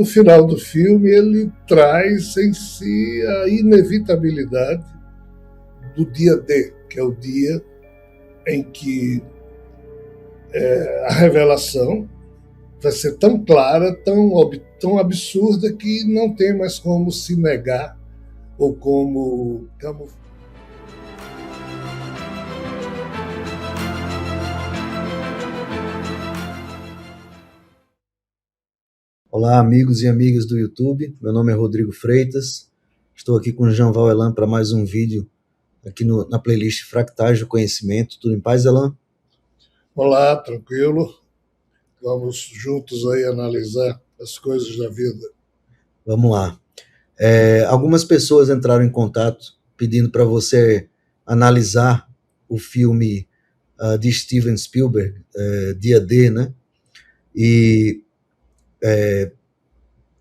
o final do filme ele traz em si a inevitabilidade do dia D, que é o dia em que a revelação vai ser tão clara, tão absurda, que não tem mais como se negar ou como camuflar. Olá, amigos e amigas do YouTube. Meu nome é Rodrigo Freitas. Estou aqui com o Jean Val Elan para mais um vídeo aqui na playlist Fractais do Conhecimento. Tudo em paz, Elan? Olá, tranquilo. Vamos juntos aí analisar as coisas da vida. Vamos lá. Algumas pessoas entraram em contato pedindo para você analisar o filme de Steven Spielberg, Dia D, né? E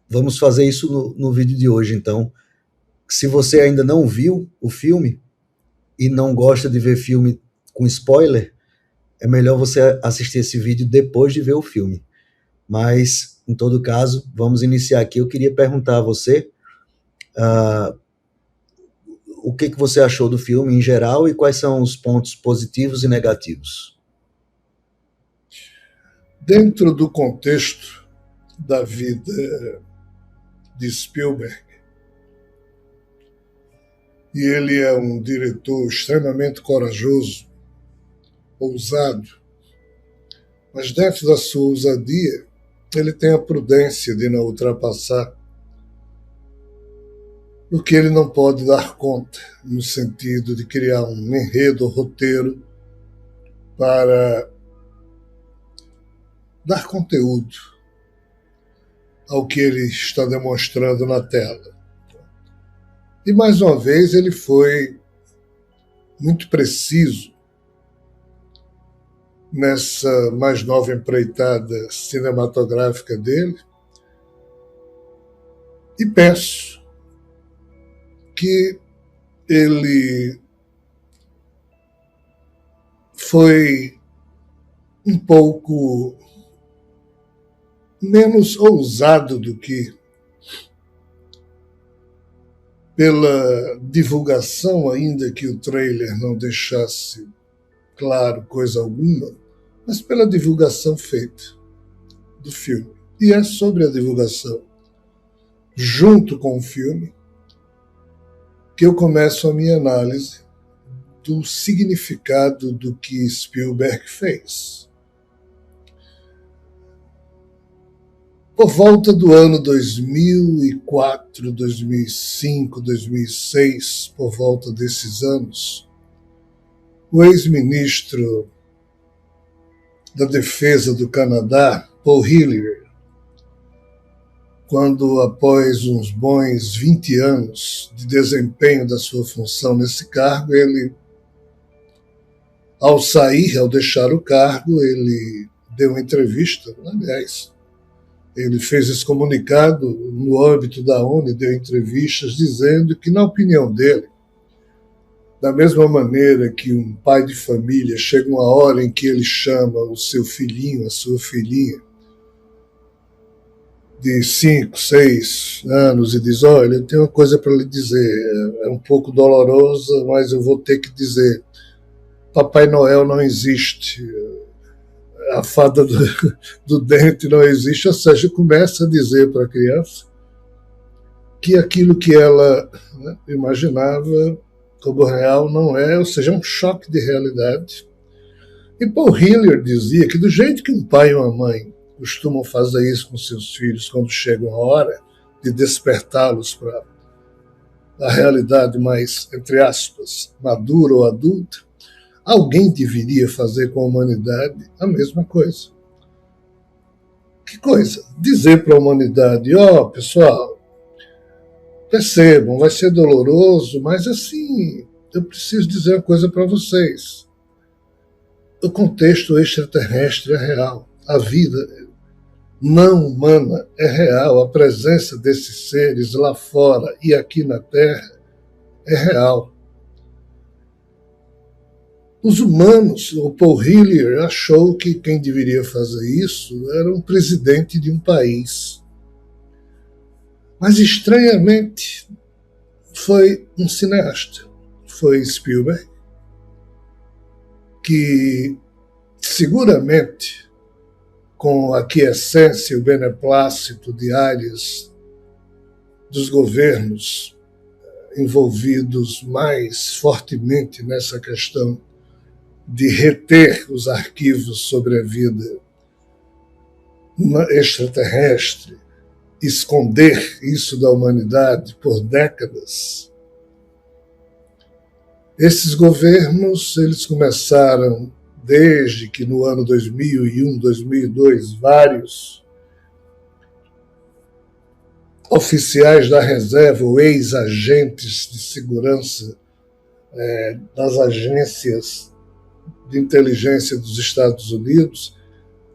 vamos fazer isso no vídeo de hoje, então. Se você ainda não viu o filme e não gosta de ver filme com spoiler, é melhor você assistir esse vídeo depois de ver o filme. Mas, em todo caso, vamos iniciar aqui. Eu queria perguntar a você o que você achou do filme em geral e quais são os pontos positivos e negativos. Dentro do contexto da vida de Spielberg, e ele é um diretor extremamente corajoso, ousado, mas dentro da sua ousadia, ele tem a prudência de não ultrapassar o que ele não pode dar conta, no sentido de criar um enredo, roteiro, para dar conteúdo ao que ele está demonstrando na tela. E, mais uma vez, ele foi muito preciso nessa mais nova empreitada cinematográfica dele, e penso que ele foi um pouco menos ousado do que pela divulgação, ainda que o trailer não deixasse claro coisa alguma, mas pela divulgação feita do filme. E é sobre a divulgação, junto com o filme, que eu começo a minha análise do significado do que Spielberg fez. Por volta do ano 2004, 2005, 2006, por volta desses anos, o ex-ministro da Defesa do Canadá, Paul Hillyer, quando após uns bons 20 anos de desempenho da sua função nesse cargo, ele, ao deixar o cargo, ele deu uma entrevista, aliás, ele fez esse comunicado no âmbito da ONU, deu entrevistas dizendo que, na opinião dele, da mesma maneira que um pai de família chega uma hora em que ele chama o seu filhinho, a sua filhinha, de 5, 6 anos e diz: olha, eu tenho uma coisa para lhe dizer, é um pouco dolorosa, mas eu vou ter que dizer, Papai Noel não existe, a fada do dente não existe, ou seja, começa a dizer para a criança que aquilo que ela imaginava como real não é, ou seja, é um choque de realidade. E Paul Hillyer dizia que do jeito que um pai e uma mãe costumam fazer isso com seus filhos quando chega uma hora de despertá-los para a realidade mais, entre aspas, madura ou adulta, alguém deveria fazer com a humanidade a mesma coisa. Que coisa? Dizer para a humanidade: pessoal, percebam, vai ser doloroso, mas assim, eu preciso dizer uma coisa para vocês. O contexto extraterrestre é real. A vida não humana é real. A presença desses seres lá fora e aqui na Terra é real. Os humanos, o Paul Hillyer achou que quem deveria fazer isso era um presidente de um país. Mas, estranhamente, foi um cineasta, foi Spielberg, que seguramente, com a aquiescência e o beneplácito diários dos governos envolvidos mais fortemente nessa questão de reter os arquivos sobre a vida extraterrestre, esconder isso da humanidade por décadas. Esses governos, eles começaram desde que no ano 2001, 2002, vários oficiais da reserva ou ex-agentes de segurança das agências de inteligência dos Estados Unidos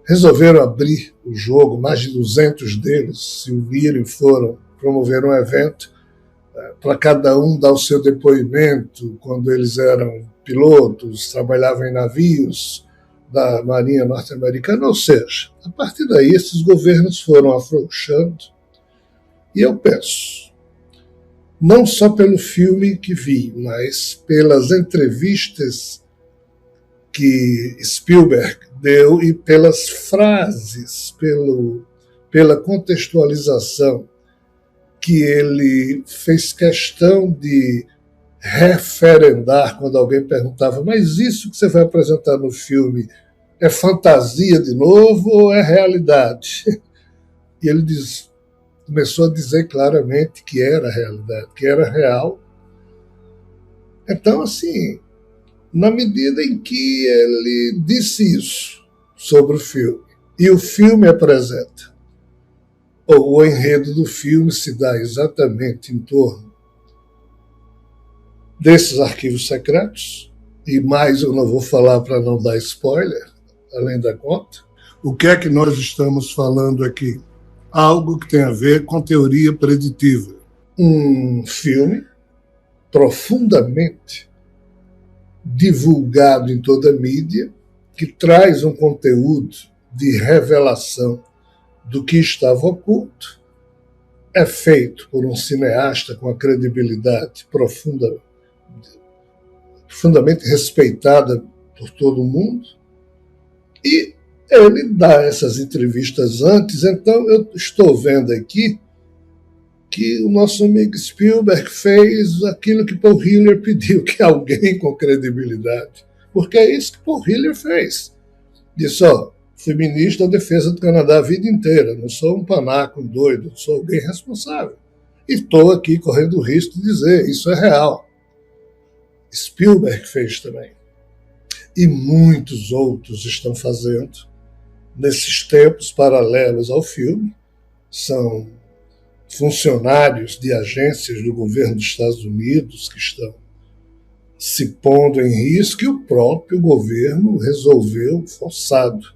resolveram abrir o jogo. Mais de 200 deles se uniram e foram promover um evento para cada um dar o seu depoimento quando eles eram pilotos, trabalhavam em navios da Marinha Norte-Americana. Ou seja, a partir daí esses governos foram afrouxando. E eu penso, não só pelo filme que vi, mas pelas entrevistas que Spielberg deu e pelas frases, pela contextualização que ele fez questão de referendar quando alguém perguntava: mas isso que você vai apresentar no filme é fantasia de novo ou é realidade? E ele começou a dizer claramente que era realidade, que era real. Então, assim, na medida em que ele disse isso sobre o filme, e o filme apresenta, ou o enredo do filme se dá exatamente em torno desses arquivos secretos, e mais eu não vou falar para não dar spoiler, além da conta. O que é que nós estamos falando aqui? Algo que tem a ver com teoria preditiva. Um filme profundamente divulgado em toda a mídia, que traz um conteúdo de revelação do que estava oculto, é feito por um cineasta com a credibilidade profundamente respeitada por todo mundo, e ele dá essas entrevistas antes. Então eu estou vendo aqui que o nosso amigo Spielberg fez aquilo que Paul Hiller pediu, que alguém com credibilidade, porque é isso que Paul Hiller fez. Disse: fui ministro da Defesa do Canadá a vida inteira, não sou um panaco, um doido, sou alguém responsável. E estou aqui correndo o risco de dizer: isso é real. Spielberg fez também. E muitos outros estão fazendo nesses tempos paralelos ao filme. São funcionários de agências do governo dos Estados Unidos que estão se pondo em risco, e o próprio governo resolveu, forçado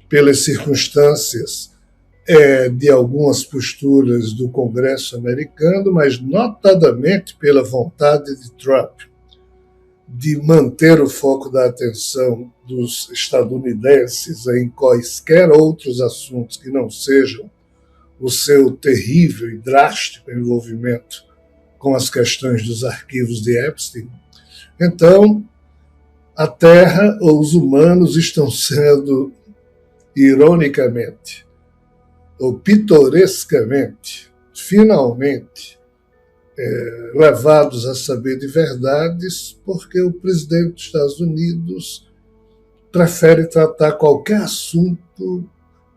pelas circunstâncias de algumas posturas do Congresso americano, mas notadamente pela vontade de Trump de manter o foco da atenção dos estadunidenses em quaisquer outros assuntos que não sejam o seu terrível e drástico envolvimento com as questões dos arquivos de Epstein. Então, a Terra ou os humanos estão sendo, ironicamente ou pitorescamente, finalmente levados a saber de verdades, porque o presidente dos Estados Unidos prefere tratar qualquer assunto,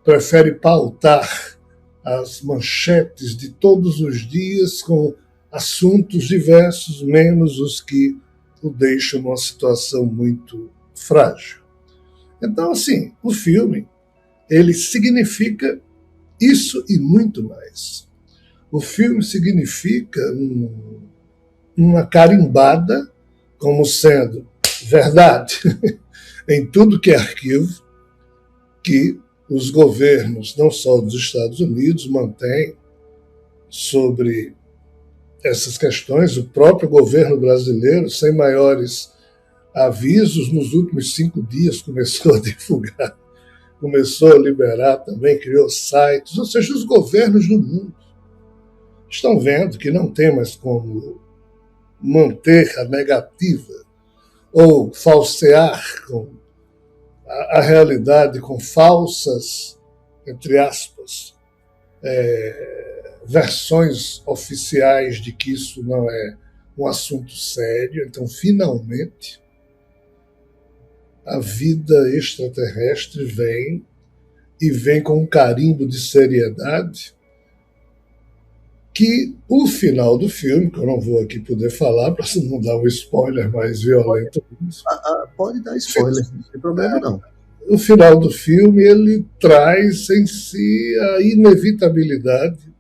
prefere pautar as manchetes de todos os dias com assuntos diversos, menos os que o deixam numa situação muito frágil. Então, assim, o filme, ele significa isso e muito mais. O filme significa uma carimbada como sendo verdade em tudo que é arquivo, que os governos, não só dos Estados Unidos, mantêm sobre essas questões. O próprio governo brasileiro, sem maiores avisos, nos últimos 5 dias começou a divulgar, começou a liberar também, criou sites, ou seja, os governos do mundo estão vendo que não tem mais como manter a negativa ou falsear com a realidade com falsas, entre aspas, versões oficiais de que isso não é um assunto sério. Então, finalmente, a vida extraterrestre vem e vem com um carimbo de seriedade que o final do filme, que eu não vou aqui poder falar para não dar um spoiler mais violento. Pode dar spoiler, não tem problema não. O final do filme ele traz em si a inevitabilidade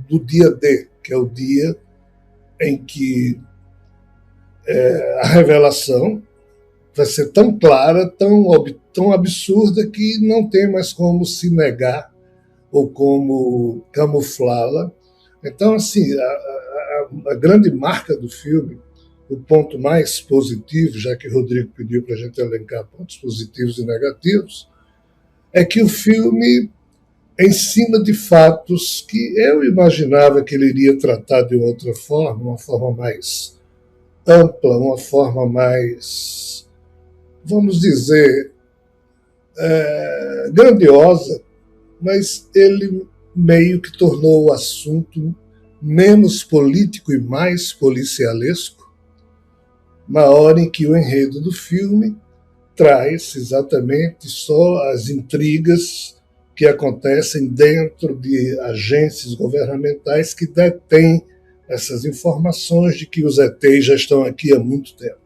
do dia D, que é o dia em que a revelação vai ser tão clara, tão absurda, que não tem mais como se negar ou como camuflá-la. Então, assim, a grande marca do filme, o ponto mais positivo, já que o Rodrigo pediu para a gente elencar pontos positivos e negativos, é que o filme, em cima de fatos que eu imaginava que ele iria tratar de outra forma, uma forma mais ampla, uma forma mais, vamos dizer, grandiosa, mas ele meio que tornou o assunto menos político e mais policialesco, na hora em que o enredo do filme traz exatamente só as intrigas que acontecem dentro de agências governamentais que detêm essas informações de que os ETs já estão aqui há muito tempo.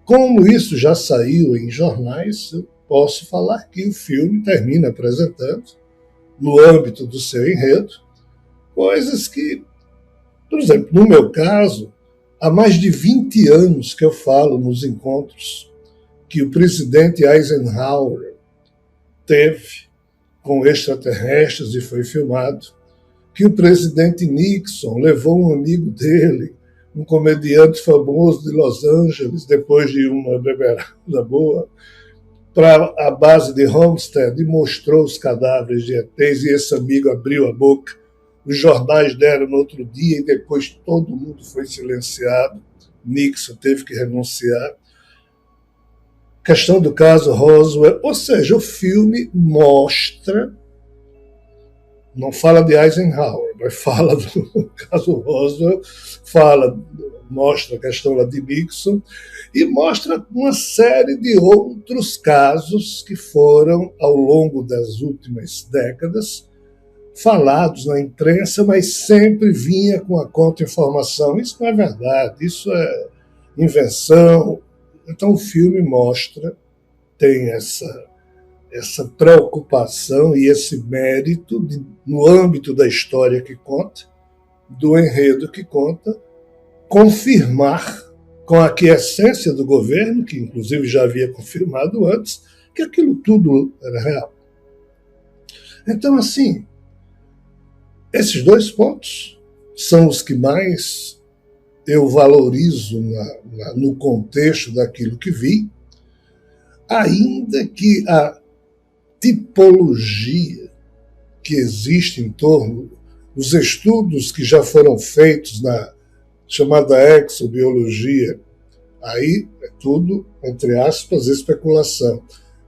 Como isso já saiu em jornais, eu posso falar que o filme termina apresentando, no âmbito do seu enredo, coisas que, por exemplo, no meu caso, há mais de 20 anos que eu falo nos encontros que o presidente Eisenhower teve com extraterrestres e foi filmado, que o presidente Nixon levou um amigo dele, um comediante famoso de Los Angeles, depois de uma beberada boa, para a base de Homestead e mostrou os cadáveres de ETs, e esse amigo abriu a boca. Os jornais deram no outro dia e depois todo mundo foi silenciado. Nixon teve que renunciar. Questão do caso Roswell, ou seja, o filme mostra, não fala de Eisenhower, mas fala do caso Roswell, mostra a questão lá de Nixon e mostra uma série de outros casos que foram, ao longo das últimas décadas, falados na imprensa, mas sempre vinha com a contra-informação. Isso não é verdade, isso é invenção. Então o filme mostra, tem essa preocupação e esse mérito no âmbito da história que conta, do enredo que conta, confirmar com a aquiescência do governo, que inclusive já havia confirmado antes, que aquilo tudo era real. Então, assim, esses dois pontos são os que mais eu valorizo no contexto daquilo que vi, ainda que a tipologia que existe em torno dos estudos que já foram feitos na chamada exobiologia, aí é tudo, entre aspas, especulação,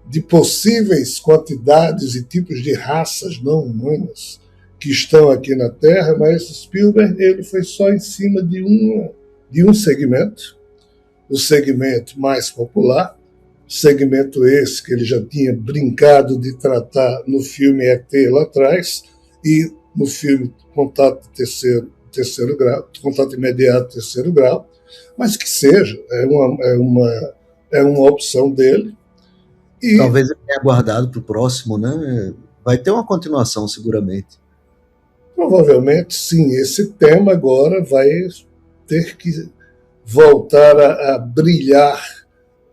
de possíveis quantidades e tipos de raças não humanas que estão aqui na Terra, mas Spielberg ele foi só em cima de um segmento, o segmento mais popular, segmento esse que ele já tinha brincado de tratar no filme ET lá atrás e no filme Contato terceiro grau, Contato Imediato terceiro grau, mas que seja, é uma opção dele. E talvez ele tenha guardado para o próximo, né? Vai ter uma continuação, seguramente. Provavelmente, sim. Esse tema agora vai ter que voltar a brilhar.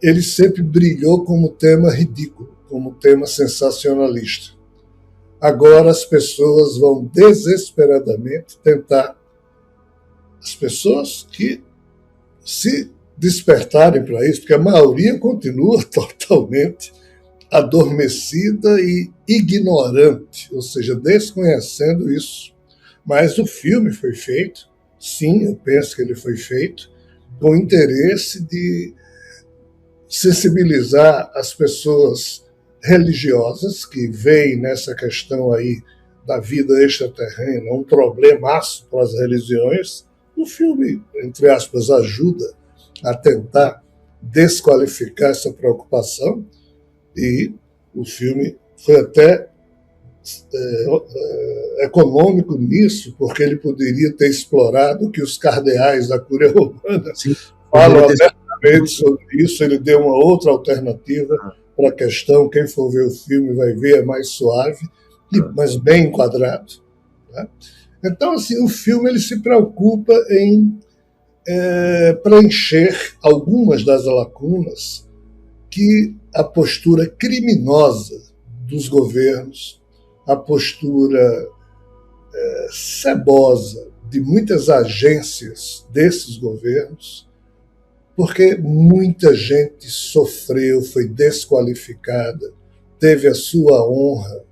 Ele sempre brilhou como tema ridículo, como tema sensacionalista. Agora as pessoas vão desesperadamente tentar, as pessoas que se despertarem para isso, porque a maioria continua totalmente adormecida e ignorante, ou seja, desconhecendo isso. Mas o filme foi feito, sim, eu penso que ele foi feito, com o interesse de sensibilizar as pessoas religiosas que veem nessa questão aí da vida extraterrena um problemaço para as religiões. O filme, entre aspas, ajuda a tentar desqualificar essa preocupação, e o filme foi até econômico nisso, porque ele poderia ter explorado o que os cardeais da Cúria Romana falam abertamente sobre isso. Ele deu uma outra alternativa para a questão. Quem for ver o filme vai ver, é mais suave, mas bem enquadrado. Né? Então, assim, o filme ele se preocupa em preencher algumas das lacunas que a postura criminosa dos governos, a postura cebosa de muitas agências desses governos, porque muita gente sofreu, foi desqualificada, teve a sua honra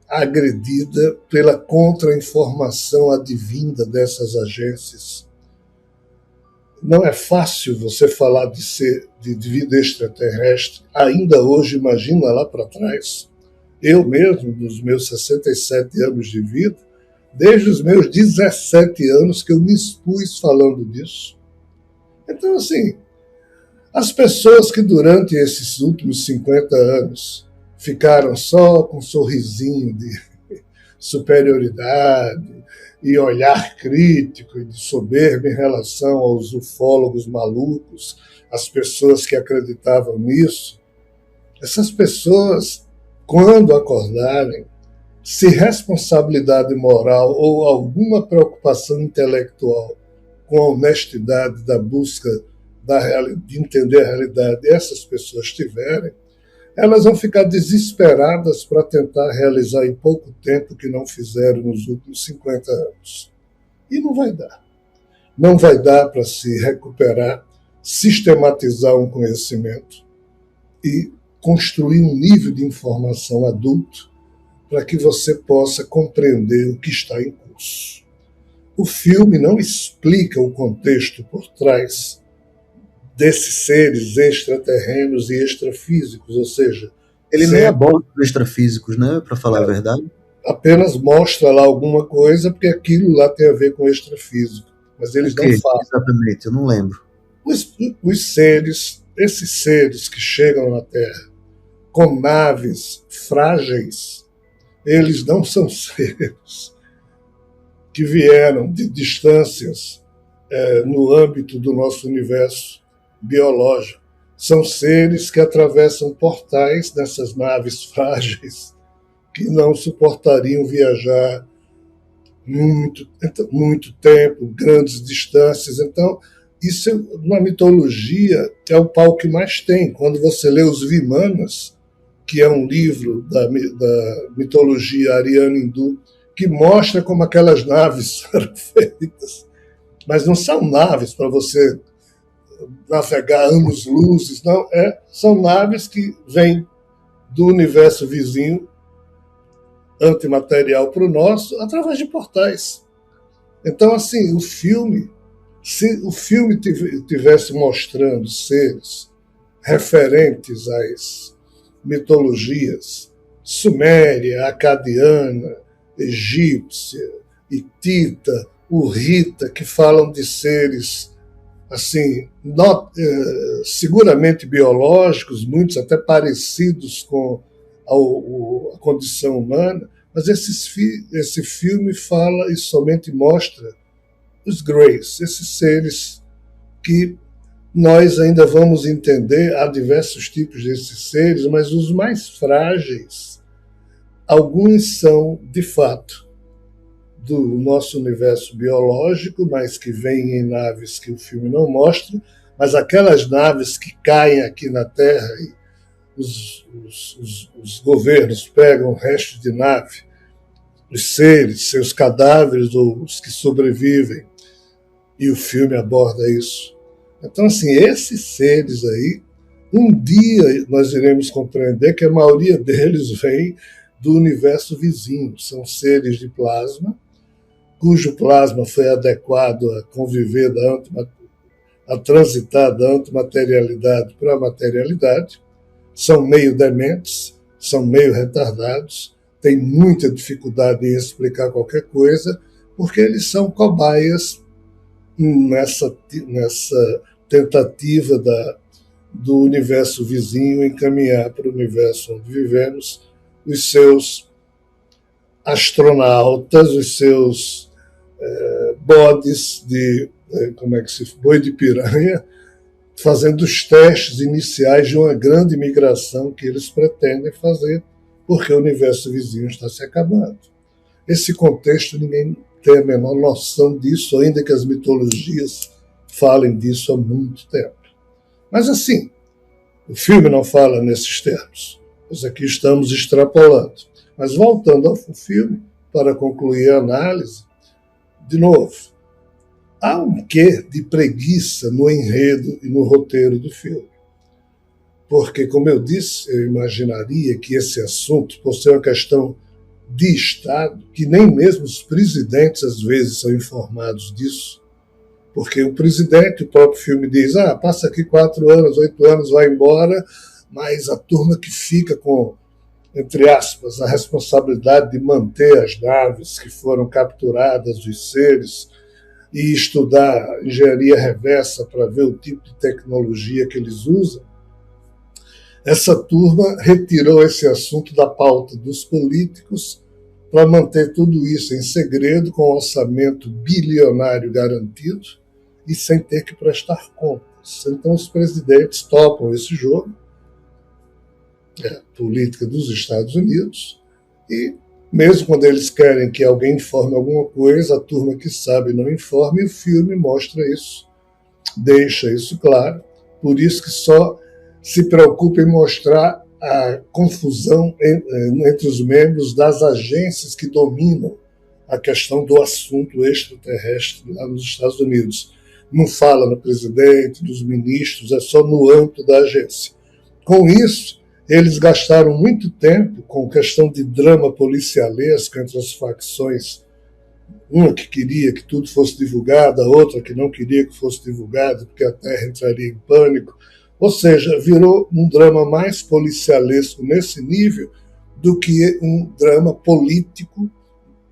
agredida pela contra-informação advinda dessas agências. Não é fácil você falar de vida extraterrestre, ainda hoje, imagina lá para trás. Eu mesmo, dos meus 67 anos de vida, desde os meus 17 anos que eu me expus falando disso. Então, assim, as pessoas que durante esses últimos 50 anos ficaram só com um sorrisinho de superioridade e olhar crítico e de soberba em relação aos ufólogos malucos, as pessoas que acreditavam nisso, essas pessoas, quando acordarem, se responsabilidade moral ou alguma preocupação intelectual com a honestidade da busca de entender a realidade essas pessoas tiverem, elas vão ficar desesperadas para tentar realizar em pouco tempo o que não fizeram nos últimos 50 anos. E não vai dar. Não vai dar para se recuperar, sistematizar um conhecimento e construir um nível de informação adulto para que você possa compreender o que está em curso. O filme não explica o contexto por trás desses seres extraterrenos e extrafísicos, ou seja... Ele nem aborda os extrafísicos, né, para falar a verdade. Apenas mostra lá alguma coisa, porque aquilo lá tem a ver com extrafísico. Mas eles não falam. Exatamente, eu não lembro. Os seres, esses seres que chegam na Terra com naves frágeis, eles não são seres que vieram de distâncias no âmbito do nosso universo biológico. São seres que atravessam portais nessas naves frágeis que não suportariam viajar muito tempo, grandes distâncias. Então, isso na mitologia é o pau que mais tem. Quando você lê os Vimanas, que é um livro da mitologia ariana hindu, que mostra como aquelas naves eram feitas, mas não são naves para você navegar anos-luzes, não. São naves que vêm do universo vizinho, antimaterial para o nosso, através de portais. Então, assim, o filme, se o filme tivesse mostrando seres referentes às mitologias suméria, acadiana, egípcia, hitita, urrita, que falam de seres assim, seguramente biológicos, muitos até parecidos com a condição humana, mas esse filme fala e somente mostra os Greys, esses seres que nós ainda vamos entender. Há diversos tipos desses seres, mas os mais frágeis, alguns são, de fato, do nosso universo biológico, mas que vêm em naves que o filme não mostra, mas aquelas naves que caem aqui na Terra e os governos pegam o resto de nave, os seres, seus cadáveres ou os que sobrevivem, e o filme aborda isso. Então, assim, esses seres aí, um dia nós iremos compreender que a maioria deles vem do universo vizinho. São seres de plasma cujo plasma foi adequado a conviver a transitar da antimaterialidade para a materialidade, são meio dementes, são meio retardados, têm muita dificuldade em explicar qualquer coisa, porque eles são cobaias nessa tentativa do universo vizinho encaminhar para o universo onde vivemos os seus astronautas, os seus bodes de boi de piranha, fazendo os testes iniciais de uma grande migração que eles pretendem fazer, porque o universo vizinho está se acabando. Esse contexto, ninguém tem a menor noção disso, ainda que as mitologias falem disso há muito tempo. Mas assim, o filme não fala nesses termos. Nós aqui estamos extrapolando. Mas voltando ao filme, para concluir a análise, de novo, há um quê de preguiça no enredo e no roteiro do filme. Porque, como eu disse, eu imaginaria que esse assunto, por ser uma questão de Estado, que nem mesmo os presidentes às vezes são informados disso, porque o presidente, o próprio filme diz, passa aqui 4 anos, 8 anos, vai embora, mas a turma que fica com, entre aspas, a responsabilidade de manter as naves que foram capturadas, os seres, e estudar engenharia reversa para ver o tipo de tecnologia que eles usam, essa turma retirou esse assunto da pauta dos políticos para manter tudo isso em segredo, com um orçamento bilionário garantido e sem ter que prestar contas. Então os presidentes topam esse jogo, a política dos Estados Unidos, e mesmo quando eles querem que alguém informe alguma coisa, a turma que sabe não informa, e o filme mostra isso, deixa isso claro. Por isso que só se preocupa em mostrar a confusão entre os membros das agências que dominam a questão do assunto extraterrestre lá nos Estados Unidos. Não fala no presidente, nos ministros, é só no âmbito da agência. Com isso, eles gastaram muito tempo com questão de drama policialesco entre as facções, uma que queria que tudo fosse divulgado, a outra que não queria que fosse divulgado porque a Terra entraria em pânico. Ou seja, virou um drama mais policialesco nesse nível do que um drama político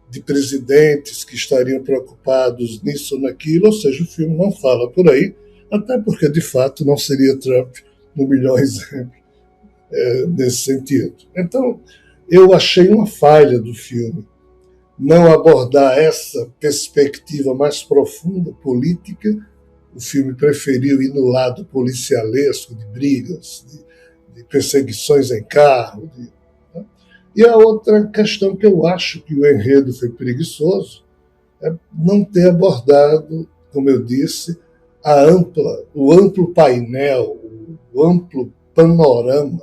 de presidentes que estariam preocupados nisso ou naquilo. Ou seja, o filme não fala por aí, até porque, de fato, não seria Trump o melhor exemplo nesse sentido. Então, eu achei uma falha do filme não abordar essa perspectiva mais profunda, política. O filme preferiu ir no lado policialesco, de brigas, de perseguições em carro. Né? E a outra questão que eu acho que o enredo foi preguiçoso é não ter abordado, como eu disse, o amplo painel, o amplo panorama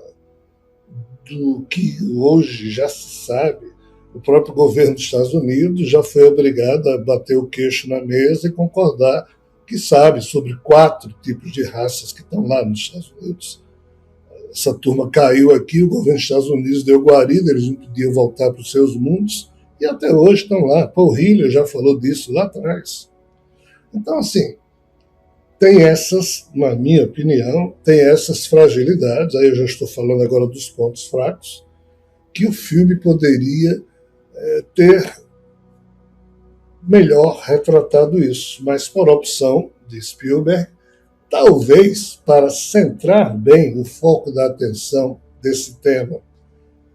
do que hoje já se sabe. O próprio governo dos Estados Unidos já foi obrigado a bater o queixo na mesa e concordar que sabe sobre 4 tipos de raças que estão lá nos Estados Unidos. Essa turma caiu aqui, o governo dos Estados Unidos deu guarida, eles não podiam voltar para os seus mundos, e até hoje estão lá. Paul Hiller já falou disso lá atrás. Então, assim, tem essas, na minha opinião, tem essas fragilidades, aí eu já estou falando agora dos pontos fracos, que o filme poderia ter melhor retratado isso, mas por opção de Spielberg, talvez para centrar bem o foco da atenção desse tema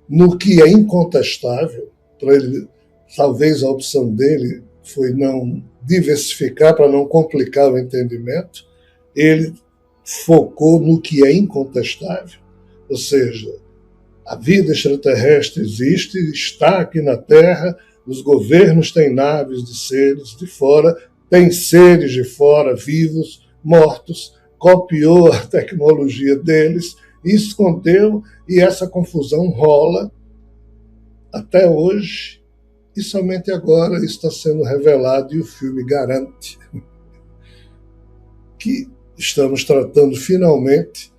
no que é incontestável, para ele, talvez a opção dele foi não diversificar para não complicar o entendimento, ele focou no que é incontestável, ou seja, a vida extraterrestre existe, está aqui na Terra, os governos têm naves de seres de fora, têm seres de fora vivos, mortos, copiou a tecnologia deles, escondeu, e essa confusão rola até hoje, e somente agora está sendo revelado, e o filme garante que estamos tratando finalmente,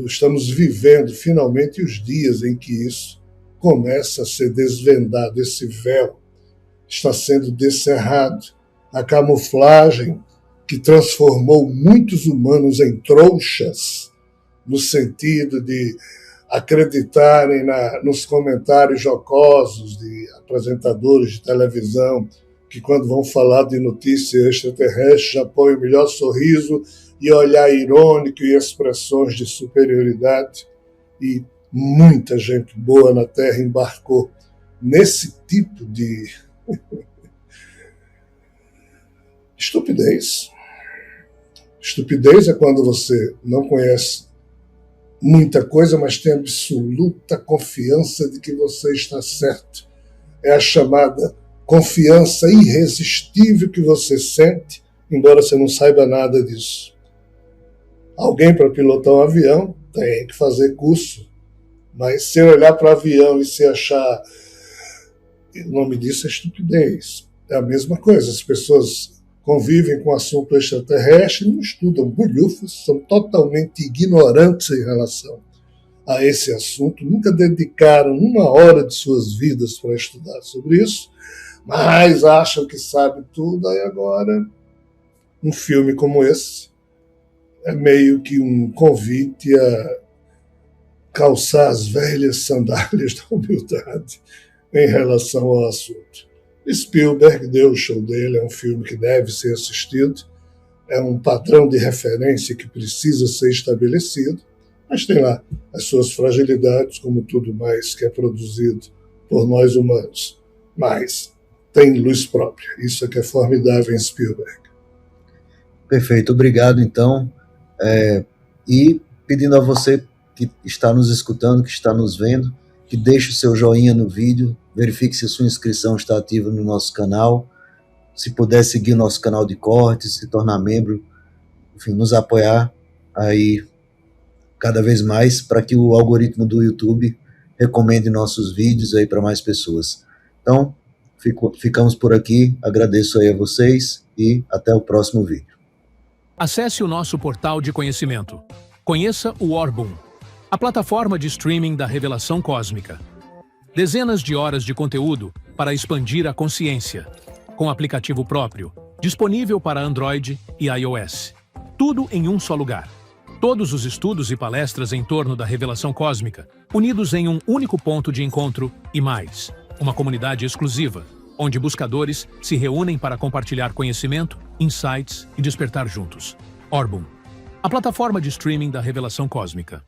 estamos vivendo finalmente os dias em que isso começa a ser desvendado, esse véu está sendo descerrado. A camuflagem que transformou muitos humanos em trouxas, no sentido de acreditarem nos comentários jocosos de apresentadores de televisão, que quando vão falar de notícia extraterrestre já põem o melhor sorriso e olhar irônico e expressões de superioridade. E muita gente boa na Terra embarcou nesse tipo de estupidez. Estupidez é quando você não conhece muita coisa, mas tem absoluta confiança de que você está certo. É a chamada confiança irresistível que você sente, embora você não saiba nada disso. Alguém para pilotar um avião tem que fazer curso, mas se olhar para o avião e se achar... O nome disso é estupidez. É a mesma coisa, as pessoas convivem com o assunto extraterrestre, não estudam bulhufas, são totalmente ignorantes em relação a esse assunto, nunca dedicaram 1 hora de suas vidas para estudar sobre isso, mas acham que sabem tudo. Aí agora, um filme como esse é meio que um convite a calçar as velhas sandálias da humildade em relação ao assunto. Spielberg deu o show dele, é um filme que deve ser assistido, é um padrão de referência que precisa ser estabelecido, mas tem lá as suas fragilidades, como tudo mais que é produzido por nós humanos. Mas tem luz própria, isso é que é formidável em Spielberg. Perfeito, obrigado então. E pedindo a você que está nos escutando, que está nos vendo, que deixe o seu joinha no vídeo, verifique se a sua inscrição está ativa no nosso canal, se puder seguir o nosso canal de cortes, se tornar membro, enfim, nos apoiar aí cada vez mais para que o algoritmo do YouTube recomende nossos vídeos aí para mais pessoas. Então, ficamos por aqui, agradeço aí a vocês e até o próximo vídeo. Acesse o nosso portal de conhecimento. Conheça o Orbum, a plataforma de streaming da revelação cósmica. Dezenas de horas de conteúdo para expandir a consciência, com aplicativo próprio, disponível para Android e iOS. Tudo em um só lugar. Todos os estudos e palestras em torno da revelação cósmica, unidos em um único ponto de encontro e mais. Uma comunidade exclusiva, onde buscadores se reúnem para compartilhar conhecimento, insights e despertar juntos. Orbum, a plataforma de streaming da revelação cósmica.